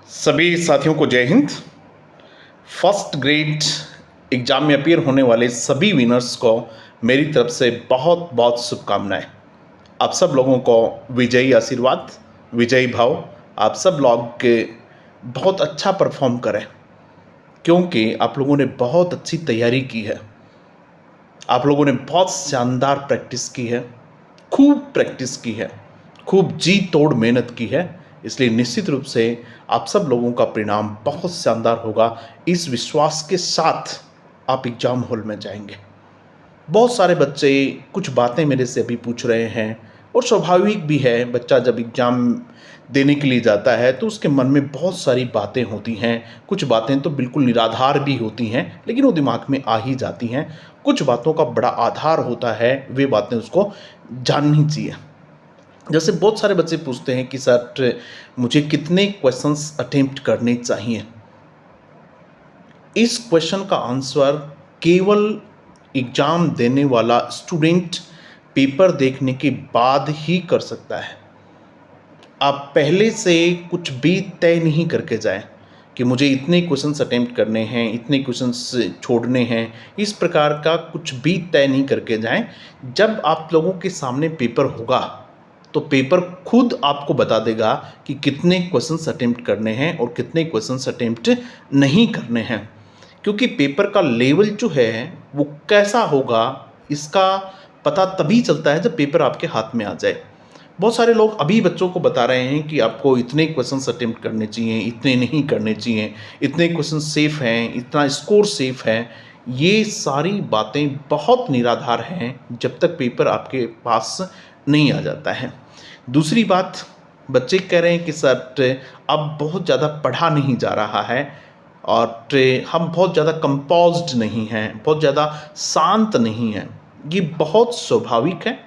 सभी साथियों को जय हिंद। फर्स्ट ग्रेड एग्जाम में अपीयर होने वाले सभी विनर्स को मेरी तरफ से बहुत बहुत शुभकामनाएं। आप सब लोगों को विजयी आशीर्वाद, विजयी भाव। आप सब लोग के बहुत अच्छा परफॉर्म करें, क्योंकि आप लोगों ने बहुत अच्छी तैयारी की है। आप लोगों ने बहुत शानदार प्रैक्टिस की है, खूब प्रैक्टिस की है, खूब जी तोड़ मेहनत की है। इसलिए निश्चित रूप से आप सब लोगों का परिणाम बहुत शानदार होगा। इस विश्वास के साथ आप एग्जाम हॉल में जाएंगे। बहुत सारे बच्चे कुछ बातें मेरे से अभी पूछ रहे हैं, और स्वाभाविक भी है, बच्चा जब एग्ज़ाम देने के लिए जाता है तो उसके मन में बहुत सारी बातें होती हैं। कुछ बातें तो बिल्कुल निराधार भी होती हैं, लेकिन वो दिमाग में आ ही जाती हैं। कुछ बातों का बड़ा आधार होता है, वे बातें उसको जाननी चाहिए। जैसे बहुत सारे बच्चे पूछते हैं कि सर मुझे कितने क्वेश्चंस अटेम्प्ट करने चाहिए। इस क्वेश्चन का आंसर केवल एग्ज़ाम देने वाला स्टूडेंट पेपर देखने के बाद ही कर सकता है। आप पहले से कुछ भी तय नहीं करके जाएं कि मुझे इतने क्वेश्चंस अटेम्प्ट करने हैं, इतने क्वेश्चंस छोड़ने हैं। इस प्रकार का कुछ भी तय नहीं करके जाएं। जब आप लोगों के सामने पेपर होगा तो पेपर खुद आपको बता देगा कि कितने क्वेश्चंस अटेम्प्ट करने हैं और कितने क्वेश्चंस अटेम्प्ट नहीं करने हैं। क्योंकि पेपर का लेवल जो है वो कैसा होगा, इसका पता तभी चलता है जब पेपर आपके हाथ में आ जाए। बहुत सारे लोग अभी बच्चों को बता रहे हैं कि आपको इतने क्वेश्चंस अटेम्प्ट करने चाहिए, इतने नहीं करने चाहिए, इतने क्वेश्चन सेफ हैं, इतना स्कोर सेफ है। ये सारी बातें बहुत निराधार हैं जब तक पेपर आपके पास नहीं आ जाता है। दूसरी बात, बच्चे कह रहे हैं कि सर अब बहुत ज़्यादा पढ़ा नहीं जा रहा है और हम बहुत ज़्यादा कंपोज्ड नहीं हैं, बहुत ज़्यादा शांत नहीं हैं। ये बहुत स्वाभाविक है।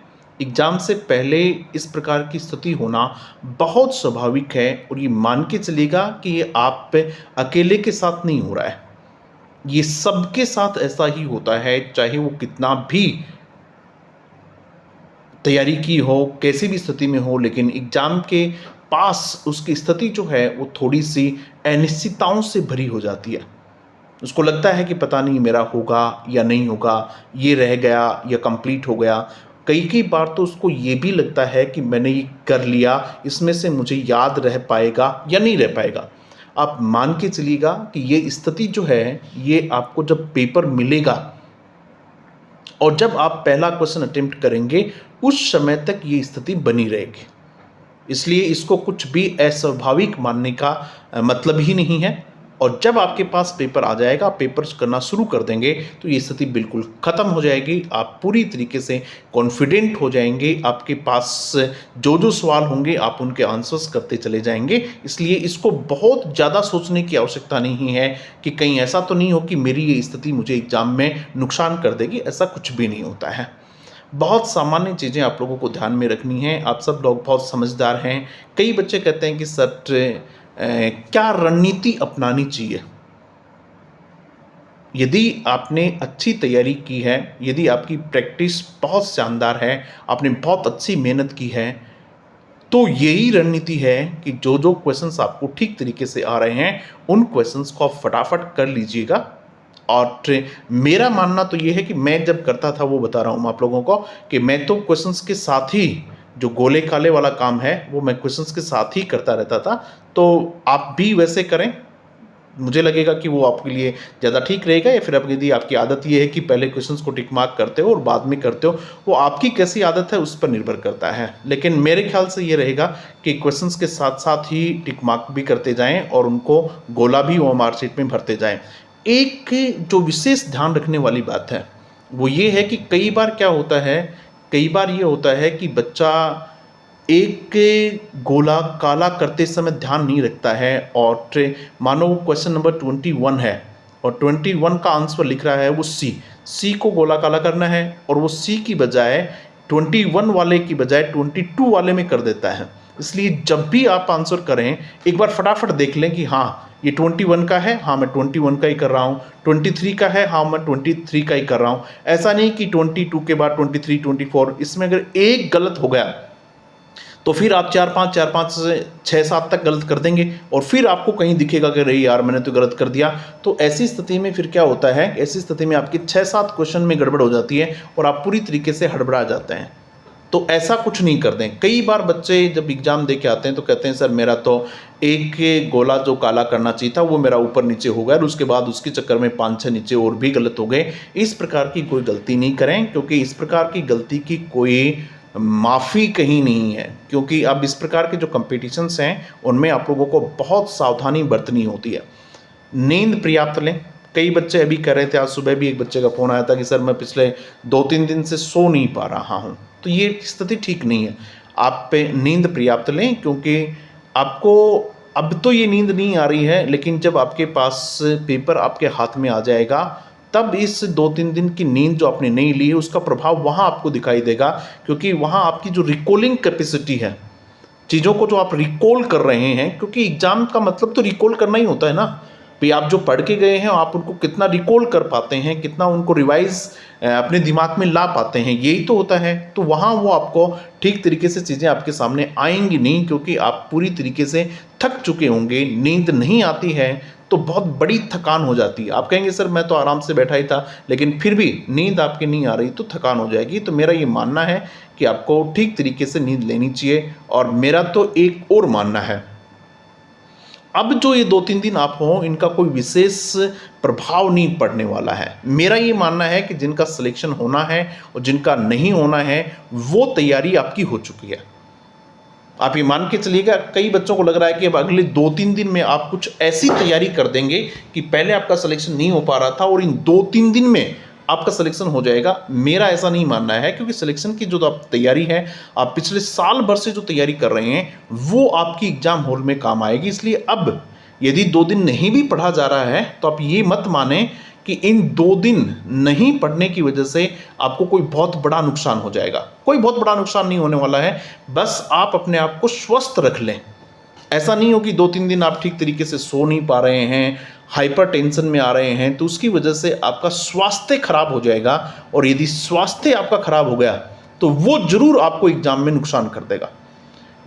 एग्ज़ाम से पहले इस प्रकार की स्थिति होना बहुत स्वाभाविक है, और ये मान के चलिएगा कि ये आप अकेले के साथ नहीं हो रहा है, ये सबके साथ ऐसा ही होता है। चाहे वो कितना भी तैयारी की हो, कैसी भी स्थिति में हो, लेकिन एग्ज़ाम के पास उसकी स्थिति जो है वो थोड़ी सी अनिश्चितताओं से भरी हो जाती है। उसको लगता है कि पता नहीं मेरा होगा या नहीं होगा, ये रह गया या कंप्लीट हो गया। कई कई बार तो उसको ये भी लगता है कि मैंने ये कर लिया, इसमें से मुझे याद रह पाएगा या नहीं रह पाएगा। आप मान के चलिएगा कि ये स्थिति जो है ये आपको जब पेपर मिलेगा और जब आप पहला क्वेश्चन अटेम्प्ट करेंगे उस समय तक ये स्थिति बनी रहेगी। इसलिए इसको कुछ भी अस्वाभाविक मानने का मतलब ही नहीं है। और जब आपके पास पेपर आ जाएगा, पेपर करना शुरू कर देंगे, तो ये स्थिति बिल्कुल ख़त्म हो जाएगी। आप पूरी तरीके से कॉन्फिडेंट हो जाएंगे। आपके पास जो जो सवाल होंगे आप उनके आंसर्स करते चले जाएंगे। इसलिए इसको बहुत ज़्यादा सोचने की आवश्यकता नहीं है कि कहीं ऐसा तो नहीं हो कि मेरी ये स्थिति मुझे एग्ज़ाम में नुकसान कर देगी। ऐसा कुछ भी नहीं होता है। बहुत सामान्य चीज़ें आप लोगों को ध्यान में रखनी है। आप सब लोग बहुत समझदार हैं। कई बच्चे कहते हैं कि सर क्या रणनीति अपनानी चाहिए। यदि आपने अच्छी तैयारी की है, यदि आपकी प्रैक्टिस बहुत शानदार है, आपने बहुत अच्छी मेहनत की है, तो यही रणनीति है कि जो जो क्वेश्चंस आपको ठीक तरीके से आ रहे हैं उन क्वेश्चंस को आप फटाफट कर लीजिएगा। और मेरा मानना तो ये है कि मैं जब करता था, वो बता रहा हूँ आप लोगों को, कि मैं तो क्वेश्चंस के साथ ही जो गोले काले वाला काम है वो मैं क्वेश्चंस के साथ ही करता रहता था। तो आप भी वैसे करें, मुझे लगेगा कि वो आपके लिए ज़्यादा ठीक रहेगा। या फिर अब यदि आपकी आदत ये है कि पहले क्वेश्चंस को टिक मार्क करते हो और बाद में करते हो, वो आपकी कैसी आदत है उस पर निर्भर करता है। लेकिन मेरे ख्याल से ये रहेगा कि क्वेश्चंस के साथ साथ ही टिक मार्क भी करते जाएं और उनको गोला भी वो मार्कशीट में भरते जाएं। एक जो विशेष ध्यान रखने वाली बात है वो ये है कि कई बार क्या होता है, कई बार ये होता है कि बच्चा एक गोला काला करते समय ध्यान नहीं रखता है, और मानो क्वेश्चन नंबर 21 है और 21 का आंसर लिख रहा है वो सी को गोला काला करना है, और वो सी की बजाय 21 वाले की बजाय 22 वाले में कर देता है। इसलिए जब भी आप आंसर करें एक बार फटाफट देख लें कि हाँ ये 21 का है, हाँ मैं 21 का ही कर रहा हूँ, 23 का है, हाँ मैं 23 का ही कर रहा हूँ। ऐसा नहीं कि 22 के बाद 23, 24, इसमें अगर एक गलत हो गया तो फिर आप 4-5 से 6-7 तक गलत कर देंगे और फिर आपको कहीं दिखेगा कि अरे यार मैंने तो गलत कर दिया। तो ऐसी स्थिति में फिर क्या होता है, ऐसी स्थिति में आपकी 6-7 क्वेश्चन में गड़बड़ हो जाती है और आप पूरी तरीके से हड़बड़ा जाते हैं। तो ऐसा कुछ नहीं कर दें। कई बार बच्चे जब एग्ज़ाम दे के आते हैं तो कहते हैं सर मेरा तो एक गोला जो काला करना चाहिए था वो मेरा ऊपर नीचे हो गया और उसके बाद उसके चक्कर में 5-6 नीचे और भी गलत हो गए। इस प्रकार की कोई गलती नहीं करें, क्योंकि इस प्रकार की गलती की कोई माफ़ी कहीं नहीं है। क्योंकि अब इस प्रकार के जो कॉम्पिटिशन्स हैं उनमें आप लोगों को बहुत सावधानी बरतनी होती है। नींद पर्याप्त लें। कई बच्चे अभी कह रहे थे, आज सुबह भी एक बच्चे का फ़ोन आया था कि सर मैं पिछले 2-3 दिन से सो नहीं पा रहा हूँ। तो ये स्थिति ठीक नहीं है। आप पे नींद पर्याप्त लें, क्योंकि आपको अब तो ये नींद नहीं आ रही है, लेकिन जब आपके पास पेपर आपके हाथ में आ जाएगा तब इस 2-3 दिन की नींद जो आपने नहीं ली है उसका प्रभाव वहाँ आपको दिखाई देगा। क्योंकि वहाँ आपकी जो रिकॉलिंग कैपेसिटी है, चीज़ों को जो आप रिकॉल कर रहे हैं, क्योंकि एग्जाम का मतलब तो रिकॉल करना ही होता है ना भाई। आप जो पढ़ के गए हैं आप उनको कितना रिकॉल कर पाते हैं, कितना उनको रिवाइज अपने दिमाग में ला पाते हैं, यही तो होता है। तो वहाँ वो आपको ठीक तरीके से चीज़ें आपके सामने आएंगी नहीं, क्योंकि आप पूरी तरीके से थक चुके होंगे। नींद नहीं आती है तो बहुत बड़ी थकान हो जाती है। आप कहेंगे सर मैं तो आराम से बैठा ही था, लेकिन फिर भी नींद आपकी नहीं आ रही तो थकान हो जाएगी। तो मेरा ये मानना है कि आपको ठीक तरीके से नींद लेनी चाहिए। और मेरा तो एक और मानना है, अब जो ये 2-3 दिन आप हो इनका कोई विशेष प्रभाव नहीं पड़ने वाला है। मेरा ये मानना है कि जिनका सिलेक्शन होना है और जिनका नहीं होना है वो तैयारी आपकी हो चुकी है। आप ये मान के चलिएगा, कई बच्चों को लग रहा है कि अब अगले 2-3 दिन में आप कुछ ऐसी तैयारी कर देंगे कि पहले आपका सिलेक्शन नहीं हो पा रहा था और इन 2-3 दिन में आपका सिलेक्शन हो जाएगा। मेरा ऐसा नहीं मानना है, क्योंकि सिलेक्शन की जो आप तैयारी है, आप पिछले साल भर से जो तैयारी कर रहे हैं वो आपकी एग्जाम हॉल में काम आएगी। इसलिए अब यदि 2 दिन नहीं भी पढ़ा जा रहा है तो आप ये मत माने कि इन 2 दिन नहीं पढ़ने की वजह से आपको कोई बहुत बड़ा नुकसान हो जाएगा। कोई बहुत बड़ा नुकसान नहीं होने वाला है, बस आप अपने आप को स्वस्थ रख लें। ऐसा नहीं हो कि 2-3 दिन आप ठीक तरीके से सो नहीं पा रहे हैं, हाइपर टेंशन में आ रहे हैं, तो उसकी वजह से आपका स्वास्थ्य खराब हो जाएगा। और यदि स्वास्थ्य आपका खराब हो गया तो वो जरूर आपको एग्जाम में नुकसान कर देगा।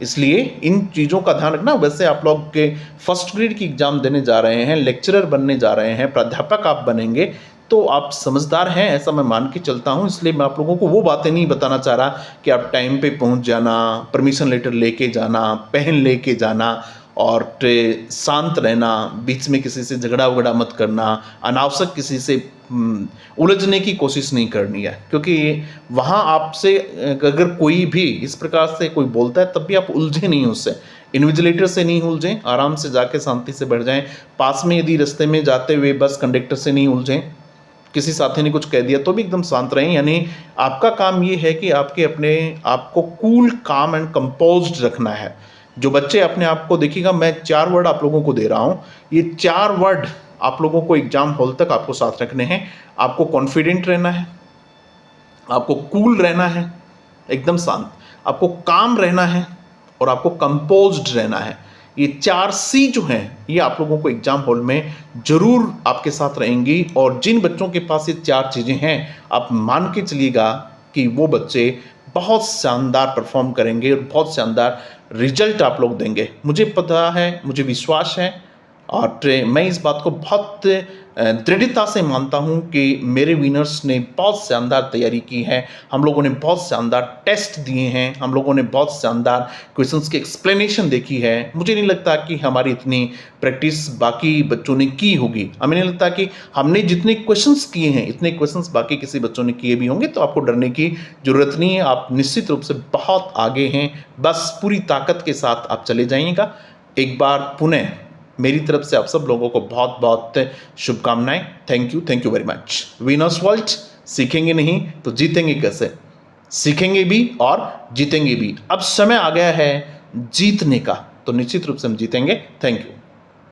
इसलिए इन चीज़ों का ध्यान रखना। वैसे आप लोग के फर्स्ट ग्रेड की एग्जाम देने जा रहे हैं, लेक्चरर बनने जा रहे हैं, प्राध्यापक आप बनेंगे, तो आप समझदार हैं ऐसा मैं मान के चलता हूं। इसलिए मैं आप लोगों को वो बातें नहीं बताना चाह रहा कि आप टाइम पे पहुंच जाना, परमिशन लेटर लेके जाना, पेन लेके जाना और शांत रहना, बीच में किसी से झगड़ा वगड़ा मत करना, अनावश्यक किसी से उलझने की कोशिश नहीं करनी है। क्योंकि वहाँ आपसे अगर कोई भी इस प्रकार से कोई बोलता है तब भी आप उलझे नहीं उससे, इन्विजिलेटर से नहीं उलझें, आराम से जाके शांति से बैठ जाएं। पास में यदि रास्ते में जाते हुए बस कंडक्टर से नहीं उलझें, किसी साथी ने कुछ कह दिया तो भी एकदम शांत रहें। यानी आपका काम ये है कि अपने आप को कूल, काम एंड कंपोज्ड रखना है। जो बच्चे अपने आप को, देखिएगा मैं 4 वर्ड आप लोगों को दे रहा हूँ, ये 4 वर्ड आप लोगों को एग्जाम हॉल तक आपको साथ रखने हैं। आपको कॉन्फिडेंट रहना है, आपको कूल रहना है एकदम शांत, आपको काम रहना है और आपको कंपोज्ड रहना है। ये 4 सी जो हैं ये आप लोगों को एग्जाम हॉल में जरूर आपके साथ रहेंगी। और जिन बच्चों के पास ये 4 चीज़ें हैं, आप मान के चलिएगा कि वो बच्चे बहुत शानदार परफॉर्म करेंगे और बहुत शानदार रिजल्ट आप लोग देंगे। मुझे पता है, मुझे विश्वास है और मैं इस बात को बहुत दृढ़ता से मानता हूं कि मेरे विनर्स ने बहुत शानदार तैयारी की है। हम लोगों ने बहुत शानदार टेस्ट दिए हैं, हम लोगों ने बहुत शानदार क्वेश्चंस की एक्सप्लेनेशन देखी है। मुझे नहीं लगता कि हमारी इतनी प्रैक्टिस बाकी बच्चों ने की होगी। हमें नहीं लगता कि हमने जितने क्वेश्चंस किए हैं इतने क्वेश्चंस बाकी किसी बच्चों ने किए भी होंगे। तो आपको डरने की ज़रूरत नहीं है, आप निश्चित रूप से बहुत आगे हैं। बस पूरी ताकत के साथ आप चले जाइएगा। एक बार पुनः मेरी तरफ से आप सब लोगों को बहुत बहुत शुभकामनाएं। Thank you very much. Winners world, सीखेंगे नहीं तो जीतेंगे कैसे? सीखेंगे भी और जीतेंगे भी। अब समय आ गया है जीतने का, तो निश्चित रूप से हम जीतेंगे। Thank you.